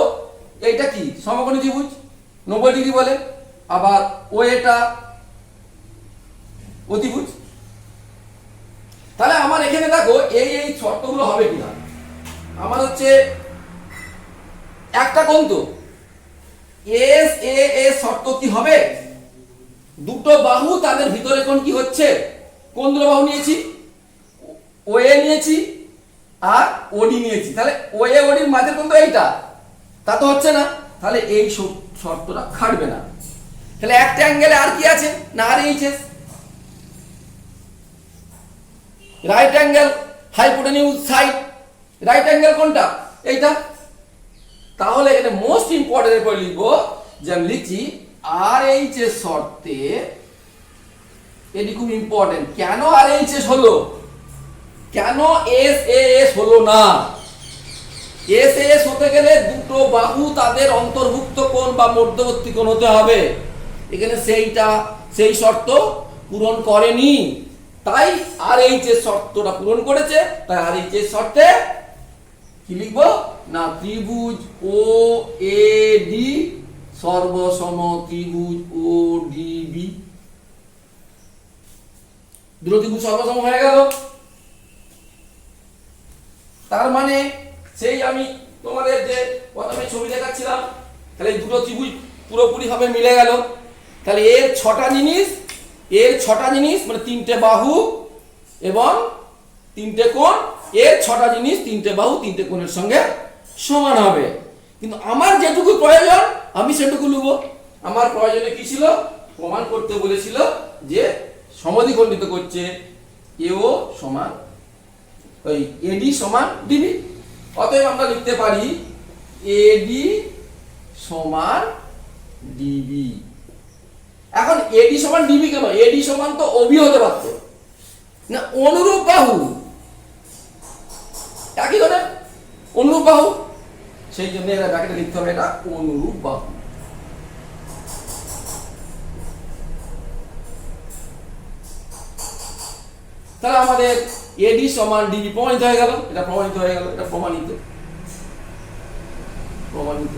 এইটা কি সমকোণী ত্রিভুজ 90° বলে, আবার ও এটা অতিভুজ। তাহলে আমার এখানে দেখো এই এই শর্তগুলো হবে কিনা। আমার হচ্ছে একটা কোণ তো এস এ এর শর্ত কি হবে? দুটো বাহু তাদের ভিতরে কোণ কি হচ্ছে? কোন দুটো বাহু নিয়েছি? ও এ নিয়েছি আর ওডি নিয়েছি। তাহলে ও এ ওডির মাঝের কোণ তো এইটা, তা তো হচ্ছে না। তাহলে এই শর্তটা খাটবে না। তাহলে একটা অ্যাঙ্গেলে আর কি আছে? না R HS, right angle hypotenuse side. Right angle কোনটা? এইটা। তাহলে এখানে মোস্ট ইম্পর্টেন্ট এরপর লিখবো যে আমি লিখছি আর এইচ এর শর্তে, এটি খুব ইম্পর্টেন্ট। কেন আর এইচ এস হলো? কেন এস এ এস হলো না? এস এ এস হতে গেলে দুটো বাহু তাদের অন্তর্ভুক্ত কোণ বা মধ্যবর্তী কোণ হতে হবে। এখানে সেই শর্ত পূরণ করেনি, তাই আর এইচ এর শর্তটা পূরণ করেছে। তাই আর এইচ এর শর্তে কি লিখবো? না ত্রিভুজ ও এ ডি সর্বসম ত্রিভুজ ও ডি বি। দুটো ত্রিভুজ সর্বসম হয়ে গেল। তার মানে সেই আমি তোমাদের যে প্রথমে ছবি দেখাচ্ছিলাম, তাহলে এই দুটো ত্রিভুজ পুরোপুরি ভাবে মিলে গেল। তাহলে এর ছটা জিনিস মানে তিনটে বাহু এবং তিনটে কোণ, এর ছটা জিনিস তিনটে বাহু তিনটে কোণের সঙ্গে সমান হবে। কিন্তু আমার যেটুকু প্রয়োজন আমি সেটুকু নেব। আমার প্রয়োজনে কি ছিল? প্রমাণ করতে বলেছিল যে সমদ্বিখণ্ডিত করছে এও সমান ওই এডি সমান ডিবি। অতএব আমরা লিখতে পারি এডি সমান ডিবি। এখন এডি সমান ডিবি কেন? এডি সমান তো ওবি হতে পারত না, অনুরূপ বাহু একই ধরে অনুরূপ বাহু, সেই জন্য এরা ব্র্যাকেটে লিখতে হবে এটা অনুরূপ বাহু। তাহলে আমাদের এডি সমান ডিবি প্রমাণিত হয়ে গেল। এটা প্রমাণিত হয়ে গেল, এটা প্রমাণিত। প্রমাণিত।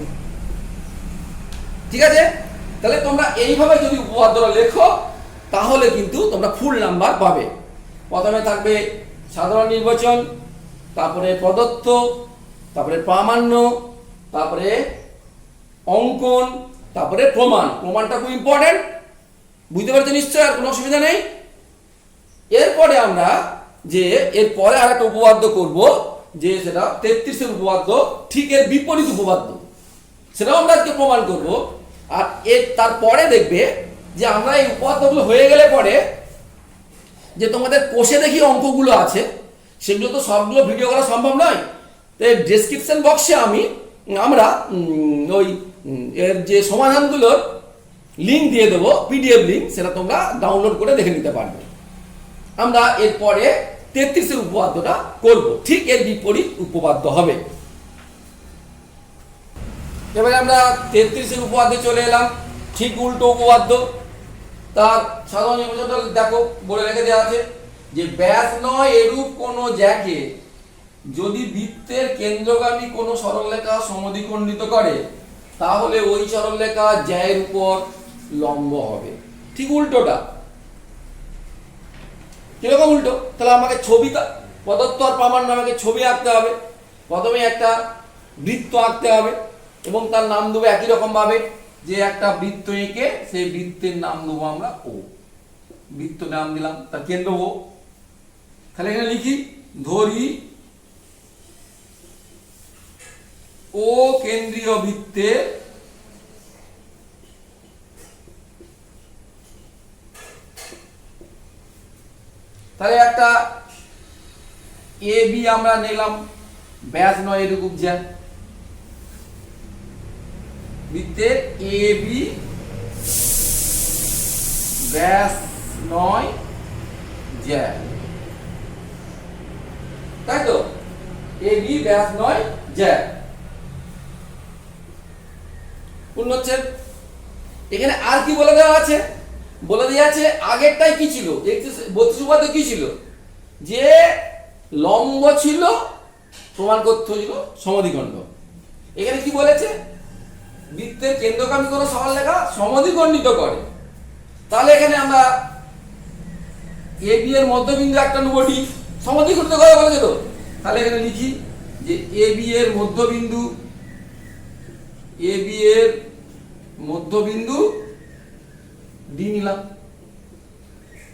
ঠিক আছে, তাহলে তোমরা এইভাবে যদি উপপাদ্যটা লেখো তাহলে কিন্তু তোমরা ফুল নাম্বার পাবে। প্রথমে থাকবে সাধারণ নির্বাচন, তারপরে প্রদত্ত, তারপরে প্রামাণ্য, তারপরে অঙ্কন, তারপরে প্রমাণ। প্রমাণটা খুব ইম্পর্টেন্ট, বুঝতে পারছো নিশ্চয়, আর কোনো অসুবিধা নেই। এরপরে আমরা এরপরে আর একটা উপপাদ্য করব, যে সেটা 33-এর উপপাদ্য, ঠিক এর বিপরীত উপপাদ্য, সেটাও আমরা আজকে প্রমাণ করব। আর তারপরে দেখবে যে আমরা এই উপপাদ্যগুলো হয়ে গেলে পরে যে তোমাদের কোষে দেখি অঙ্কগুলো আছে, সেগুলো তো সবগুলো ভিডিও করা সম্ভব নয়। তো ডেসক্রিপশন বক্সে আমরা ওই এর যে সমাধানগুলোর লিঙ্ক দিয়ে দেবো, পিডিএফ লিঙ্ক, সেটা তোমরা ডাউনলোড করে দেখে নিতে পারবে। আমরা এরপরে 33-এর উপপাদ্যটা করব, ঠিক এর বিপরীত উপপাদ্য হবে। এবারে আমরা 33-এর উপপাদ্যে চলে এলাম, ঠিক উল্টো উপপাদ্য। তার সাধারণ নির্বাচনটা দেখো, বলে রেখে দেওয়া আছে যে ব্যাস নয় এরূপ কোন জ্যাকে যদি বৃত্তের কেন্দ্রগামী কোনো সরলরেখা সমদ্বিখণ্ডিত করে, তাহলে ওই সরলরেখা জ্যায়ের উপর লম্ব হবে। ঠিক উল্টোটা। কিরকম উল্টো? তাহলে আমাকে ছবিটা, প্রদত্ত আর প্রামাণ্য, আমাকে ছবি আঁকতে হবে। প্রথমে একটা বৃত্ত আঁকতে হবে এবং তার নাম দেবো একই রকম ভাবে, যে একটা বৃত্ত এঁকে সেই বৃত্তের নাম দেবো আমরা ও। বৃত্ত নাম দিলাম, তার কেন্দ্র ও। তাহলে এখানে লিখি, ধরি ও কেন্দ্রীয় বৃত্তের তাহলে একটা এ বি আমরা নিলাম, ব্যাস নয় এরকম জ্যা, বৃত্তের এ বি ব্যাস নয় জ্যা, তাই তো? এ বি ব্যাস নয় জ্যা। পূর্ণচ্ছেদ। এখানে আর কি বলে দেওয়া আছে? বলে দেওয়া আছে আগেরটাই কি ছিল, 32 উপপাদ্য কি ছিল, যে লম্ব ছিল, প্রমাণ করতে ছিল সমদ্বিখণ্ড। এখানে কি বলেছে? বৃত্তের কেন্দ্রগামী কোন সরলরেখা সমদ্বিখণ্ডিত করে। তাহলে এখানে আমরা এ বি এর মধ্যবিন্দু একটা নেব, ডি, সমদ্বিখণ্ডিত করে বলেছে তো। তাহলে এখানে লিখি যে এ বি এর মধ্যবিন্দু, এ বি এর মধ্যবিন্দু ডি নিলাম।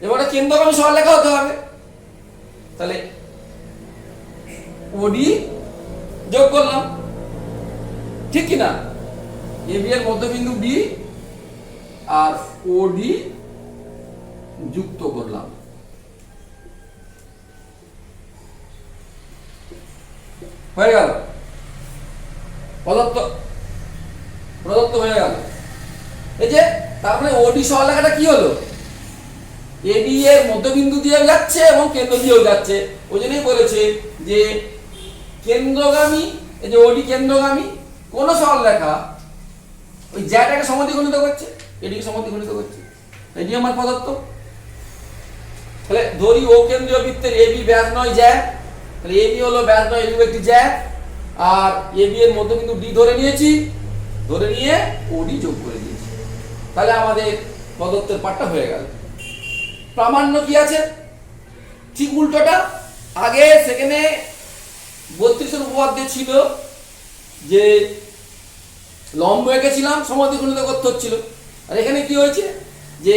এবারে কেন্দ্রগামী সরলরেখা হতে হবে, তাহলে ওডি যোগ করলাম, ঠিক কি না? এ বি এর মধ্যবিন্দু ডি আর ওডি যুক্ত করলাম। হয়ে গেল, প্রদত্ত হয়ে গেল। এই যে তারপরে ওডি সরলরেখাটা কি হলো, এবি এর মধ্যবিন্দু দিয়ে যাচ্ছে এবং কেন্দ্র দিয়েও যাচ্ছে। ওই জন্যই বলেছে যে কেন্দ্রগামী, এই যে ওডি কেন্দ্রগামী কোন সরলরেখা ওই জ্যাটাকে সমদ্বিখণ্ডিত করছে, এটিকে সমদ্বিখণ্ডিত করছে, এটি আমার প্রদত্ত। তাহলে ধরি ও কেন্দ্রীয় বৃত্তের এবি ব্যাস নয় জ্যা, তাহলে এবি হলো ব্যাস নয় এরকম একটি জ্যা, আর এবি এর মধ্যবিন্দু ডি ধরে নিয়েছি, ধরে নিয়ে ওডি যোগ করে দিয়েছি। তাহলে আমাদের প্রদত্তের পাঠটা হয়ে গেল। প্রামাণ্য কি আছে? ঠিক উল্টোটা। আগে সেখানে 32-এর উপপাদ্যে ছিল যে লম্ব এঁকেছিলাম, সমদ্বিখণ্ডিত করতে হচ্ছিল। আর এখানে কি হয়েছে, যে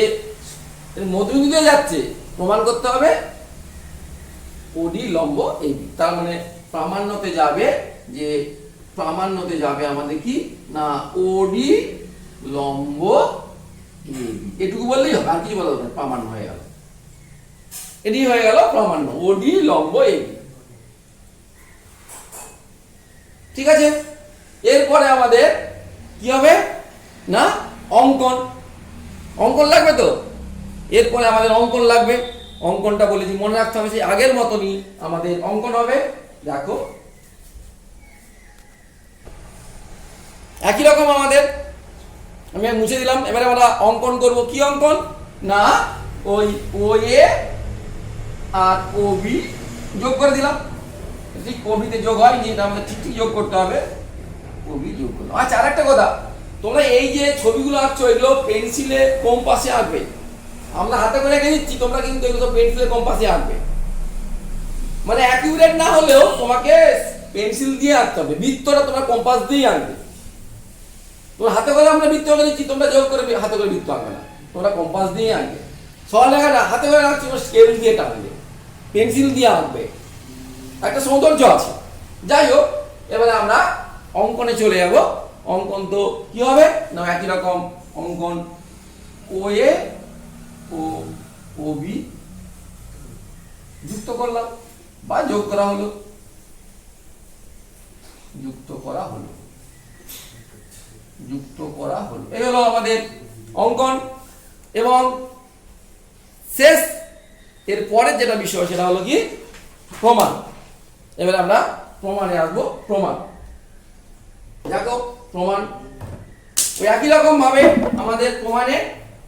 মধ্যবিন্দু দিয়ে যাচ্ছে, প্রমাণ করতে হবে ওডি লম্ব এবি। তার মানে প্রামাণ্যতে যাবে, যে প্রামাণ্যতে যাবে আমাদের কি না, ওডি লম্ব এবি, এটুকু বললেই হবে, আর কিছু বলা হবে না, প্রামাণ্য হয়ে গেল। এটি হয়ে গেল প্রামাণ্য, ওডি লম্ব এবি। ঠিক আছে, এরপরে আমাদের কি হবে না, অঙ্কন। অঙ্কন লাগবে তো, এরপরে আমাদের অঙ্কন লাগবে। অঙ্কনটা বলেছি মনে রাখতে হবে, সেই আগের মতনই আমাদের অঙ্কন হবে। দেখো একই রকম আমাদের, আমি মুছে দিলাম। এবারে আমরা অঙ্কন করব। কি অঙ্কন না, ওই ও এ আর ও বি যোগ করে দিলাম। ঠিক ও বিতে যোগ হয়, এটা আমাদের ঠিক ঠিক যোগ করতে হবে। ওবি যোগ করলাম। আচ্ছা, আর একটা কথা, তোমরা এই যে ছবিগুলো আঁকছো এগুলো পেন্সিলে কম্পাসে আঁকবে, আমরা হাতে করে এঁকে দিচ্ছি, তোমরা কিন্তু এগুলো পেন্সিলে কম্পাসে আঁকবে। মানে অ্যাকিউরেট না হলেও তোমাকে পেন্সিল দিয়ে আঁকতে হবে, বৃত্তটা তোমার কম্পাস দিয়েই আঁকবে। তোমরা হাতে করে আমরা বৃত্ত আঁকে দিচ্ছি, তোমরা যোগ করে হাতে করে বৃত্ত আঁকবে না, তোমরা কম্পাস দিয়ে আঁকবে। সরল লেখা না, হাতে করে আঁকছি, স্কেল দিয়ে টানবে, পেন্সিল দিয়ে আঁকবে, একটা সৌন্দর্য আছে। যাই হোক, এবারে আমরা অঙ্কনে চলে যাব। অঙ্কন তো কি হবে না, একই রকম অঙ্কন ও এ ও ও বি যুক্ত করলাম বা যোগ করা হলো, যুক্ত করা হলো, যুক্ত করা হলো। এই হলো আমাদের অঙ্কন। এবং শেষ এর পরের যেটা বিষয় সেটা হলো কি প্রমাণ। এবারে আমরা প্রমাণে আসবো। প্রমাণ দেখো, প্রমাণ ওই একই রকম ভাবে আমাদের প্রমাণে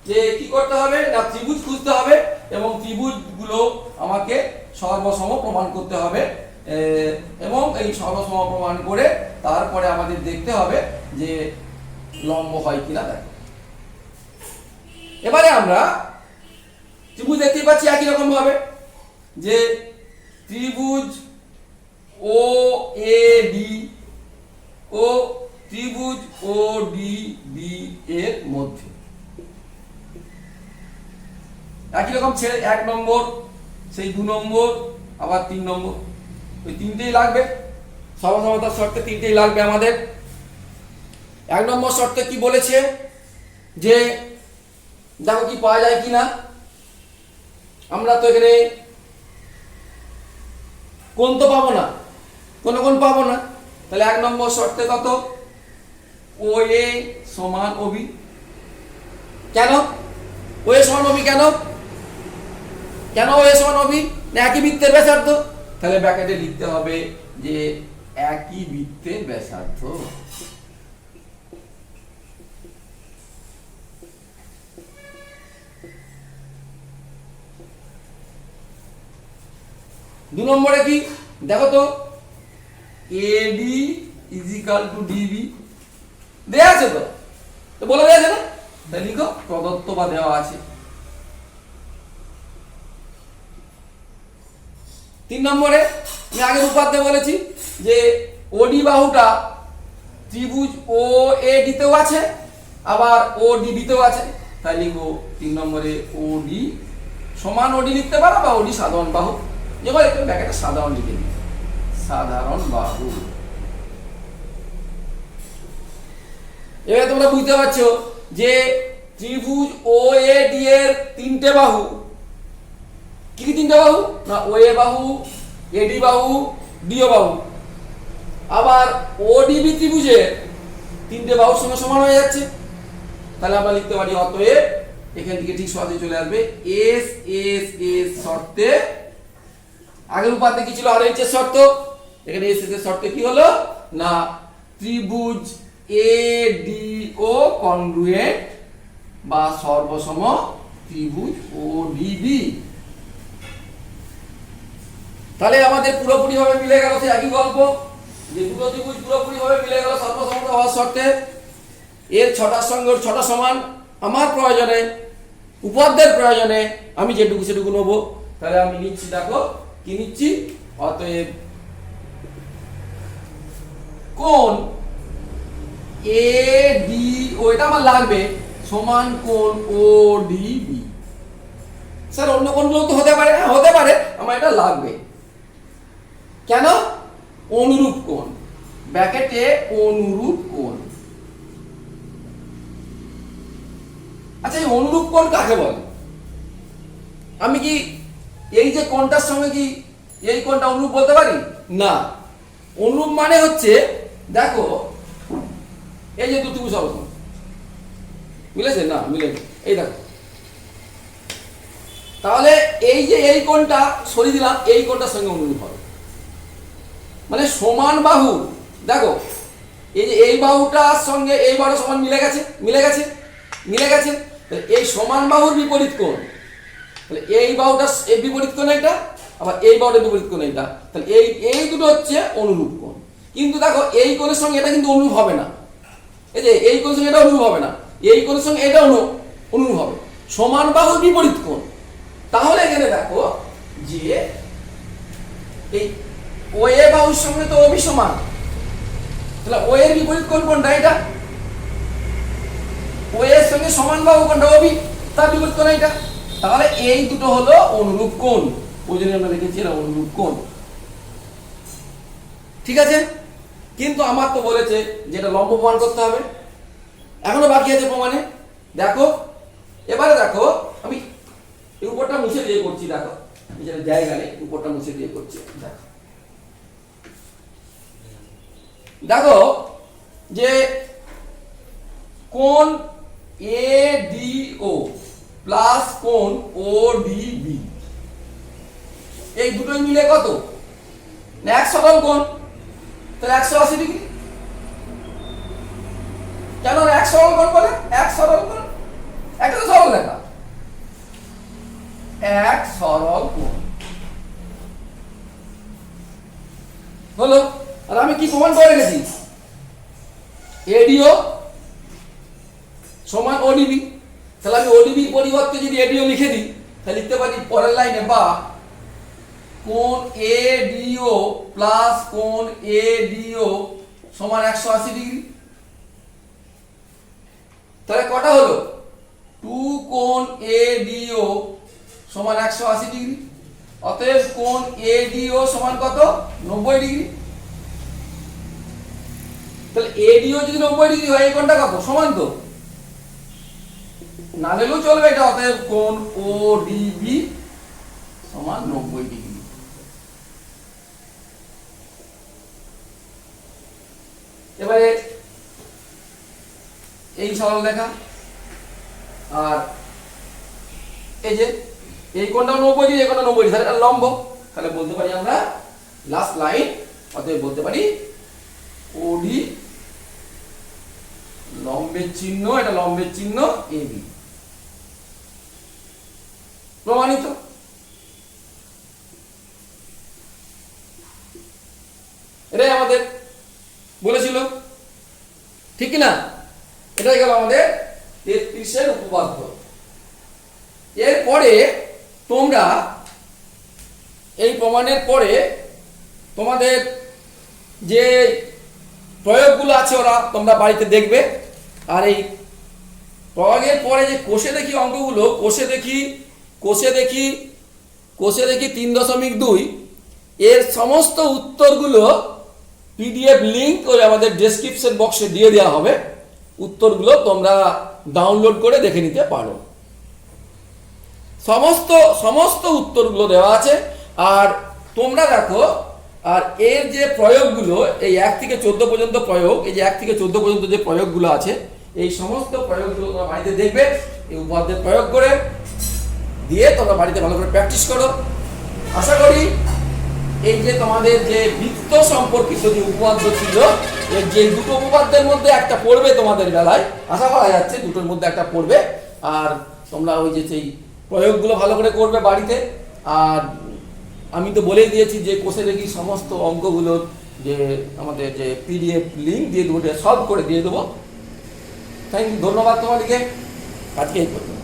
যে কি করতে হবে না, ত্রিভুজ খুঁজতে হবে এবং ত্রিভুজগুলো আমাকে সর্বসম প্রমাণ করতে হবে। এবং এই সর্বসম প্রমাণ করে তারপরে আমাদের দেখতে হবে যে লম্ব হয় কিনা। দেখো, এবারে আমরা ত্রিভুজ দেখতে পাচ্ছি একই রকম ভাবে যে ত্রিভুজ ও এ ডি ও ত্রিভুজ ও ডি বি এর মধ্যে একই রকম ছেড়ে 1 নম্বর, সেই 2 নম্বর, আবার 3 নম্বর, ওই তিনটেই লাগবে। সর্বসমতার শর্তে তিনটেই লাগবে আমাদের। 1 নম্বর শর্তে কি বলেছে যে দেখো কি পাওয়া যায় কিনা। আমরা তো এখানে কোণ তো পাবো না, কোন কোণ পাবো না, তাহলে 1 নম্বর শর্তে কত, ও এ সমান ওবি। কেন ও এ সমান ওবি? কেন কেন ও এ সমান ওবি? না একই বৃত্তের ব্যাসার্ধ, তাহলে ব্র্যাকেটে লিখতে হবে যে একই বৃত্তের ব্যাসার্ধ। দু নম্বরে কি দেখো তো, এডি ইজ ইকাল টু ডিবি দেয়া আছে, তো বলে দেয়া আছে না, তাই লিখো প্রদত্ত বা দেওয়া আছে। 3 নম্বরে আমি আগের উপাদ্যে বলেছি যে ওডি বাহুটা ত্রিভুজ ও এ ডিতেও আছে, আবার ও ডিবিতেও আছে, তাই লিখো 3 নম্বরে ওডি সমান ওডি লিখতে পারো, বা ওডি সাধারণ বাহু, যেমন একটু ব্র্যাকেটে সাধারণ লিখে দিই, সাধারণ বাহু। এবার তোমরা বুঝতে পারছো যে ত্রিভুজ ও এ ডি এর 3টে বাহু। কি কি 3টে বাহু? না ও এ বাহু, এডি বাহু, ডিও বাহু। আবার ও ডিবি ত্রিভুজের 3টে বাহুর সঙ্গে সমান হয়ে যাচ্ছে, তাহলে আমরা লিখতে পারি অতএব এখান থেকে ঠিক সহজে চলে আসবে এস এস এস শর্তে। আগের উপাদ্যে কি ছিল? আর এইচ এর শর্ত। এখানে এস এস এর শর্তে কি হলো না, ত্রিভুজ এ ডি ও কনগ্রুয়েন্ট বা সর্বসম ত্রিভুজ ও ডিবি। তাহলে আমাদের পুরোপুরি ভাবে মিলে গেল সেই একই গল্প, যে দুটো ত্রিভুজ পুরোপুরি ভাবে মিলে গেল সর্বসমতা হওয়ার শর্তে। এর 6টার সঙ্গে 6টা সমান, আমার প্রয়োজনে উপাদ্যের প্রয়োজনে আমি যেটুকু সেটুকু নেবো। তাহলে আমি নিচ্ছি, দেখো কি নিচ্ছি, অতএব কোণ এ ডি ও, এটা আমার লাগবে, সমান কোণ ও ডি বি। স্যার অন্য কোণগুলো তো হতে পারে, হ্যাঁ হতে পারে, আমার এটা লাগবে। কেন? অনুরূপ কোণ, ব্র্যাকেটে অনুরূপ কোণ। আচ্ছা, এই অনুরূপ কোণ কাকে বলে? আমি কি এই যে কোণটার সঙ্গে কি এই কোণটা অনুরূপ বলতে পারি? না। অনুরূপ মানে হচ্ছে, দেখো এই যে দুটি সর্বসম মিলেছে না, মিলেছে, এই দেখো, তাহলে এই যে এই কোণটা সরিয়ে দিলাম, এই কোণটার সঙ্গে অনুরূপ হবে, মানে সমান বাহু। দেখো এই যে এই বাহুটার সঙ্গে এই বাহুটা সমান মিলে গেছে, মিলে গেছে, মিলে গেছে। এই সমান বাহুর বিপরীত কোণ, তাহলে এই বাহুটা এর বিপরীত কোণ এটা, আবার এই বাহুটার বিপরীত কোণ এটা, তাহলে এই দুটো হচ্ছে অনুরূপ কোণ। কিন্তু দেখো এই কোণের সঙ্গে এটা কিন্তু অনুরূপ হবে না, এই যে এই কোণের সঙ্গে এটা অনুরূপ হবে না, এই কোণের সঙ্গে এটা অনুরূপ হবে, সমান বাহুর বিপরীত কোণ। তাহলে এখানে দেখো যে এই ও এ বাহুর সঙ্গে তো OB সমান, তাহলে ও এর বিপরীত কোণ কোনটা? এটা। ও এর সঙ্গে সমান বাহু কোনটা? OB, তার বিপরীত কোণ এটা। তাহলে এই দুটো হলো অনুরূপ কোণ, ওই জন্য আমরা লিখেছি এটা অনুরূপ কোণ। ঠিক আছে, কিন্তু আমার তো বলেছে যেটা লম্ব প্রমাণ করতে হবে, এখনো বাকি আছে প্রমাণে। দেখো এবারে দেখো আমি এই উপরটা মুছে দিয়ে করছি, দেখো যেটা জায়গা নেই উপরটা মুছে দিয়ে করছি। দেখো দেখো যে কোণ ADO প্লাস কোণ ODB এই দুটোই মিলে কত? এক সরল কোণ, তাহলে 180 ডিগ্রি। কেন এক সরল কোণ বলে? এক সরল কোণ, একটা তো সরল লেখা, এক সরল কোণ হলো। আর আমি কি প্রমাণ করে রেখেছি? ADO সমান ODB। তাহলে আমি ODB পরিবর্তে যদি ADO লিখে দিই, তাহলে লিখতে পারি পরের লাইনে বা কোণ ADO প্লাস কোণ ADO সমান 180 ডিগ্রি। তাহলে কটা হলো? 2 কোণ ADO সমান 180 ডিগ্রি। অতএব কোণ ADO সমান কত? 90 ডিগ্রি। তাহলে ADO যদি 90 ডিগ্রি হয়, এই কোণটা কত? সমান তো, না নিলেও চলবে এটা। অতএব কোণ ODB সমান 90 ডিগ্রি। এবারে এই সরল রেখা আর এই যে এই কোণটা 90 ডিগ্রি, এই কোণটা 90 ডিগ্রি, তাহলে এটা লম্ব। তাহলে বলতে পারি আমরা লাস্ট লাইন, অতএব বলতে পারি OD লম্বের চিহ্ন, এটা লম্বের চিহ্ন AB। প্রমাণিত। এটাই আমাদের বলেছিল, ঠিক কি না? এটাই গেল আমাদের 33-এর উপপাদ্য। এরপরে তোমরা এই প্রমাণের পরে তোমাদের যে প্রয়োগগুলো আছে ওরা তোমরা বাড়িতে দেখবে। আর এই প্রয়োগের পরে যে কোষে দেখি অঙ্কগুলো, কোষে দেখি 3.2 এর সমস্ত উত্তরগুলো PDF লিংক ওই আমাদের ডেসক্রিপশন বক্সে দিয়ে দেওয়া হবে। উত্তরগুলো তোমরা ডাউনলোড করে দেখে নিতে পারো। সমস্ত উত্তরগুলো দেওয়া আছে। আর তোমরা দেখো, আর এর যে প্রয়োগগুলো এই 1 থেকে 14 পর্যন্ত প্রয়োগ, এই যে 1 থেকে 14 পর্যন্ত যে প্রয়োগগুলো আছে, এই সমস্ত প্রয়োগগুলো তোমরা বাড়িতে দেখবে। এই উপপাদ্যের প্রয়োগ করে দিয়ে তোমরা বাড়িতে ভালো করে প্র্যাকটিস করো। আশা করি এই যে তোমাদের যে বৃত্ত সম্পর্কিত যে উপপাদ্য ছিল, এর যে দুটো উপপাদ্যের মধ্যে একটা পড়বে তোমাদের বেলায়, আশা করা যাচ্ছে দুটোর মধ্যে একটা পড়বে। আর তোমরা ওই যে সেই প্রয়োগগুলো ভালো করে করবে বাড়িতে। আর আমি তো বলেই দিয়েছি যে কোষে দেখি সমস্ত অঙ্কগুলোর যে আমাদের যে PDF লিংক দিয়ে দেবো, সলভ করে দিয়ে দেবো। থ্যাংক ইউ, ধন্যবাদ তোমাদেরকে। আজকে এই পর্যন্ত।